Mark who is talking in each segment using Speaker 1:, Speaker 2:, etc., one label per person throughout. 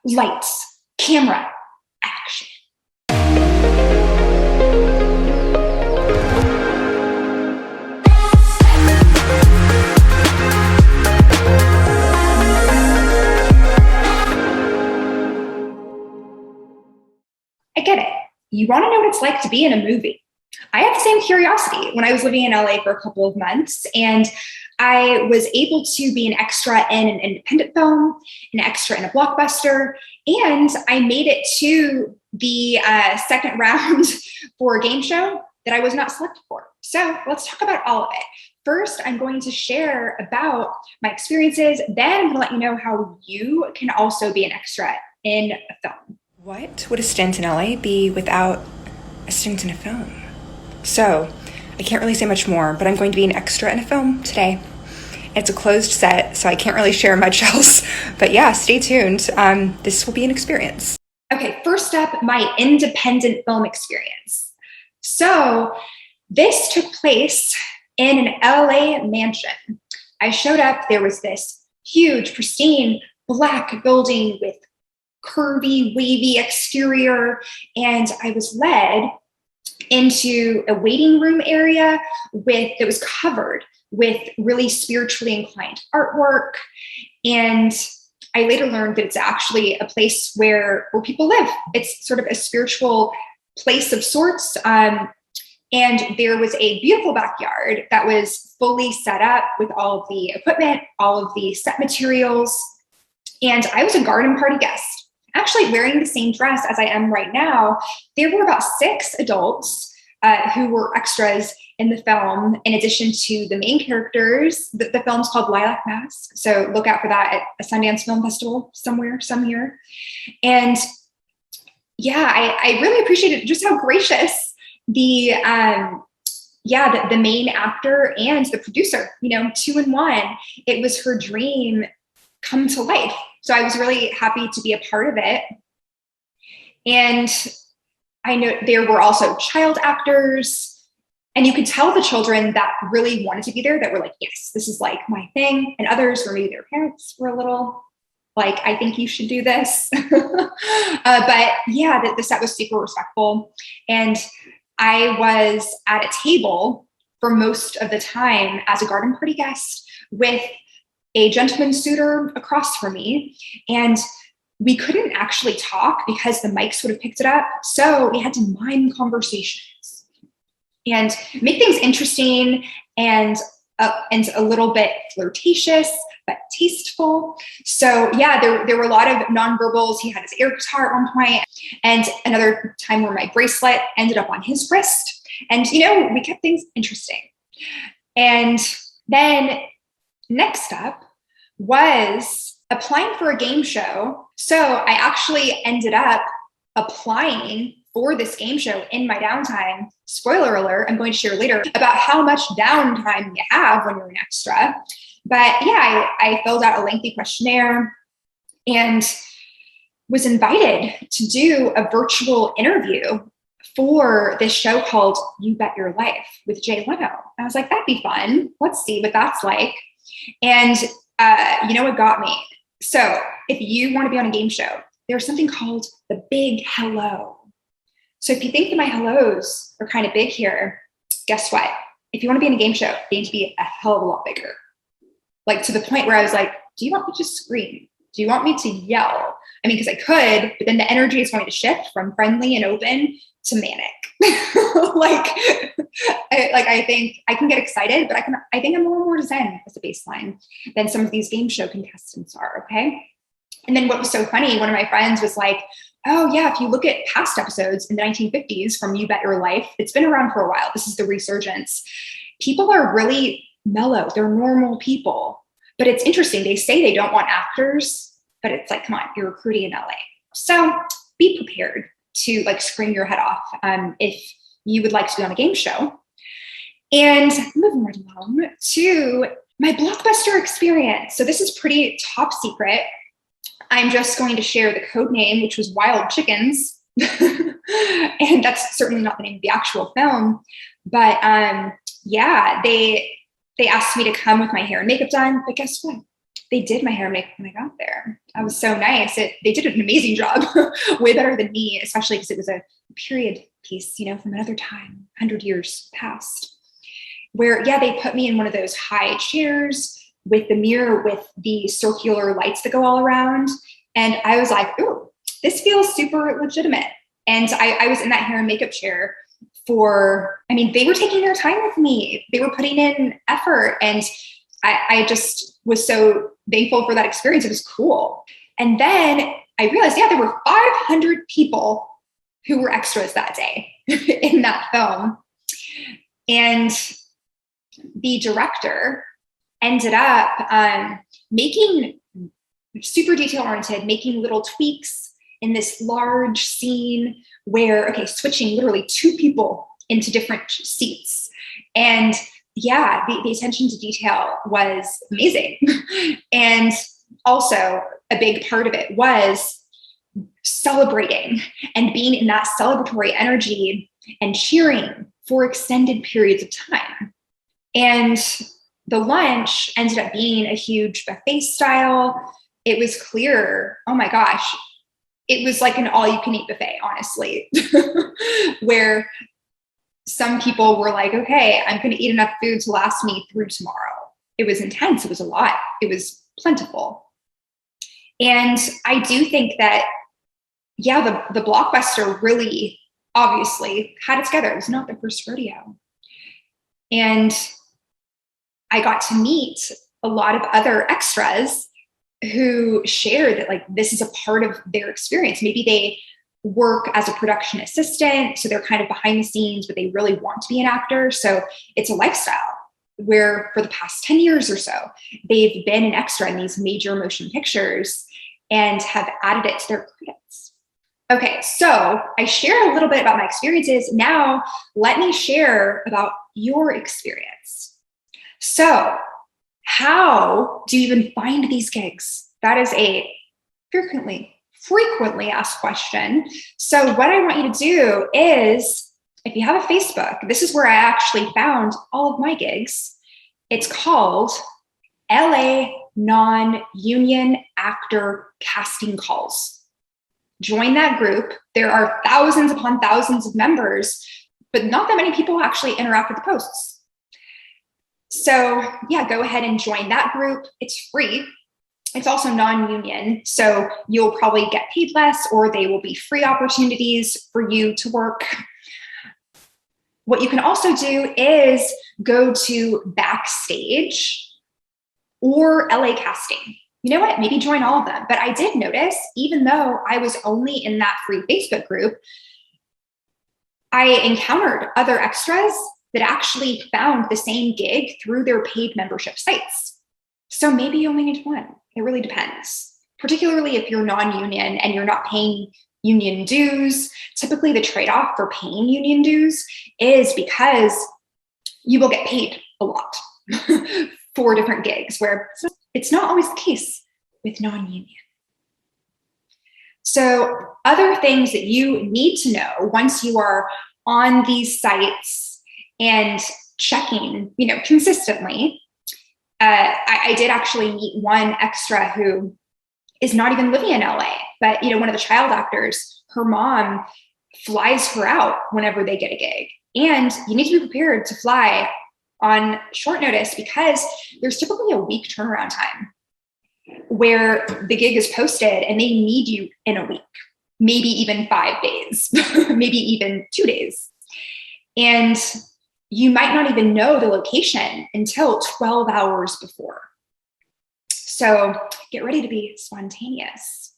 Speaker 1: Lights, camera, action. I get it. You want to know what it's like to be in a movie. I had the same curiosity when I was living in LA for a couple of months, and I was able to be an extra in an independent film, an extra in a Blockbuster, and I made it to the second round for a game show that I was not selected for. So let's talk about all of it. First, I'm going to share about my experiences. Then I'm going to let you know how you can also be an extra in a film. What would a stint in LA be without a stint in a film? So I can't really say much more, but I'm going to be an extra in a film today. It's a closed set, so I can't really share much else. But yeah, stay tuned. This will be an experience. Okay, first up, my independent film experience. So this took place in an LA mansion. I showed up, there was this huge, pristine, black building with curvy, wavy exterior, and I was led into a waiting room area that was covered with really spiritually inclined artwork. And I later learned that it's actually a place where people live. It's sort of a spiritual place of sorts. And there was a beautiful backyard that was fully set up with all of the equipment, all of the set materials. And I was a garden party guest, actually wearing the same dress as I am right now. There were about 6 adults who were extras in the film, in addition to the main characters. The film's called Lilac Mask, so look out for that at a Sundance Film Festival somewhere, some year. And yeah, I really appreciated just how gracious the main actor and the producer, 2 in 1. It was her dream come to life. So I was really happy to be a part of it. And I know there were also child actors, and you could tell the children that really wanted to be there, that were like, yes, this is like my thing. And others where maybe their parents were a little like, I think you should do this. But yeah, the set was super respectful. And I was at a table for most of the time as a garden party guest with a gentleman suitor across from me. And we couldn't actually talk because the mics would have picked it up. So we had to mime conversations and make things interesting and a little bit flirtatious, but tasteful. So yeah, there were a lot of nonverbals. He had his air guitar at one point, and another time where my bracelet ended up on his wrist. And, we kept things interesting. And then next up was applying for a game show. So I actually ended up applying for this game show in my downtime. Spoiler alert, I'm going to share later about how much downtime you have when you're an extra. But yeah, I filled out a lengthy questionnaire and was invited to do a virtual interview for this show called You Bet Your Life with Jay Leno. I was like, that'd be fun. Let's see what that's like. And what got me? So if you want to be on a game show, there's something called the big hello. So if you think that my hellos are kind of big here, guess what? If you want to be in a game show, they need to be a hell of a lot bigger. Like to the point where I was like, do you want me to scream? Do you want me to yell? I mean, because I could, but then the energy is going to shift from friendly and open to manic. I think I can get excited, but I think I'm a little more zen as a baseline than some of these game show contestants are. Okay. And then what was so funny, one of my friends was like, oh yeah, if you look at past episodes in the 1950s from You Bet Your Life, it's been around for a while. This is the resurgence. People are really mellow. They're normal people, but it's interesting. They say they don't want actors, but it's like, come on, you're recruiting in LA. So be prepared to scream your head off if you would like to be on a game show. And moving right along to my Blockbuster experience. So this is pretty top secret. I'm just going to share the code name, which was Wild Chickens. And that's certainly not the name of the actual film. But yeah, they asked me to come with my hair and makeup done. But guess what? They did my hair and makeup when I got there. That was so nice. They did an amazing job, way better than me, especially because it was a period piece, from another time, 100 years past, where, they put me in one of those high chairs with the mirror with the circular lights that go all around. And I was like, ooh, this feels super legitimate. And I was in that hair and makeup chair they were taking their time with me. They were putting in effort. And I just was so thankful for that experience. It was cool. And then I realized, there were 500 people who were extras that day in that film. And the director ended up making super detail-oriented, making little tweaks in this large scene where, switching literally 2 people into different seats. And the attention to detail was amazing. And also a big part of it was celebrating and being in that celebratory energy and cheering for extended periods of time. And the lunch ended up being a huge buffet style. It was clear, oh my gosh, it was like an all-you-can-eat buffet, honestly, where some people were like, okay, I'm going to eat enough food to last me through tomorrow. It was intense. It was a lot. It was plentiful. And I do think that, the Blockbuster really obviously had it together. It was not the first rodeo. And I got to meet a lot of other extras who shared that this is a part of their experience. Maybe they work as a production assistant, so they're kind of behind the scenes, but they really want to be an actor. So it's a lifestyle where for the past 10 years or so, they've been an extra in these major motion pictures and have added it to their credits. Okay, so I shared a little bit about my experiences. Now let me share about your experience. So how do you even find these gigs? That is a frequently asked question. So what I want you to do is, if you have a Facebook, this is where I actually found all of my gigs. It's called LA Non-Union Actor Casting Calls. Join that group. There are thousands upon thousands of members, but not that many people actually interact with the posts. So go ahead and join that group. It's free. It's also non-union, so you'll probably get paid less, or they will be free opportunities for you to work. What you can also do is go to Backstage or LA Casting. You know what? Maybe join all of them. But I did notice, even though I was only in that free Facebook group, I encountered other extras that actually found the same gig through their paid membership sites. So maybe you only need one. It really depends, particularly if you're non-union and you're not paying union dues. Typically, the trade-off for paying union dues is because you will get paid a lot for different gigs, where it's not always the case with non-union. So other things that you need to know once you are on these sites and checking, consistently. I did actually meet one extra who is not even living in LA, but one of the child actors, her mom flies her out whenever they get a gig. And you need to be prepared to fly on short notice because there's typically a week turnaround time where the gig is posted and they need you in a week, maybe even 5 days, maybe even 2 days. And you might not even know the location until 12 hours before. So get ready to be spontaneous.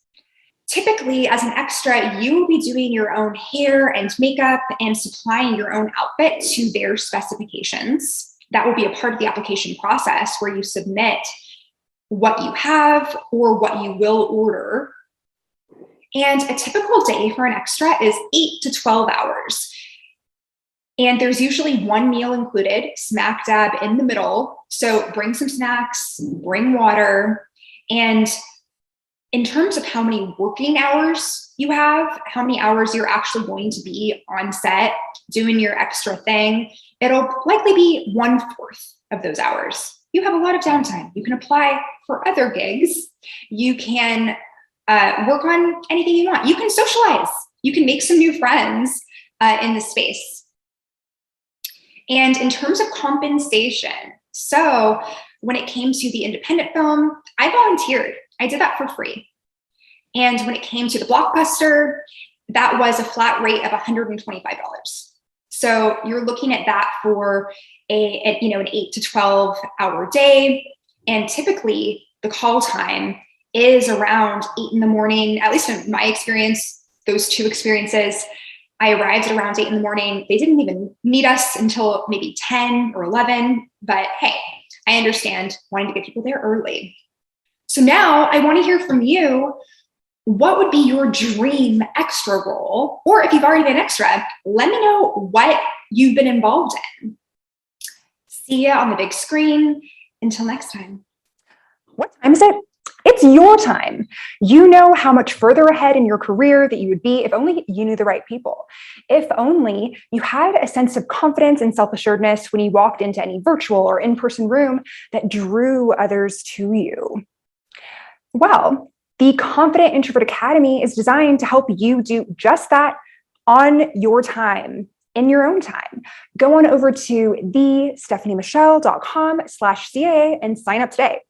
Speaker 1: Typically, as an extra, you will be doing your own hair and makeup and supplying your own outfit to their specifications. That will be a part of the application process where you submit what you have or what you will order. And a typical day for an extra is 8 to 12 hours. And there's usually one meal included, smack dab in the middle. So bring some snacks, bring water. And in terms of how many working hours you have, how many hours you're actually going to be on set doing your extra thing, it'll likely be 1/4 of those hours. You have a lot of downtime. You can apply for other gigs. You can work on anything you want. You can socialize. You can make some new friends in the space. And in terms of compensation, so when it came to the independent film, I volunteered. I did that for free. And when it came to the Blockbuster, that was a flat rate of $125. So you're looking at that for an 8 to 12 hour day. And typically the call time is around 8 in the morning, at least in my experience, those two experiences. I arrived at around 8 in the morning. They didn't even need us until maybe 10 or 11, but hey, I understand wanting to get people there early. So now I want to hear from you. What would be your dream extra role? Or if you've already been extra, let me know what you've been involved in. See ya on the big screen. Until next time.
Speaker 2: What time is it? It's your time. You know how much further ahead in your career that you would be if only you knew the right people. If only you had a sense of confidence and self-assuredness when you walked into any virtual or in-person room that drew others to you. Well, the Confident Introvert Academy is designed to help you do just that on your time, in your own time. Go on over to thestephaniemichelle.com/CAA and sign up today.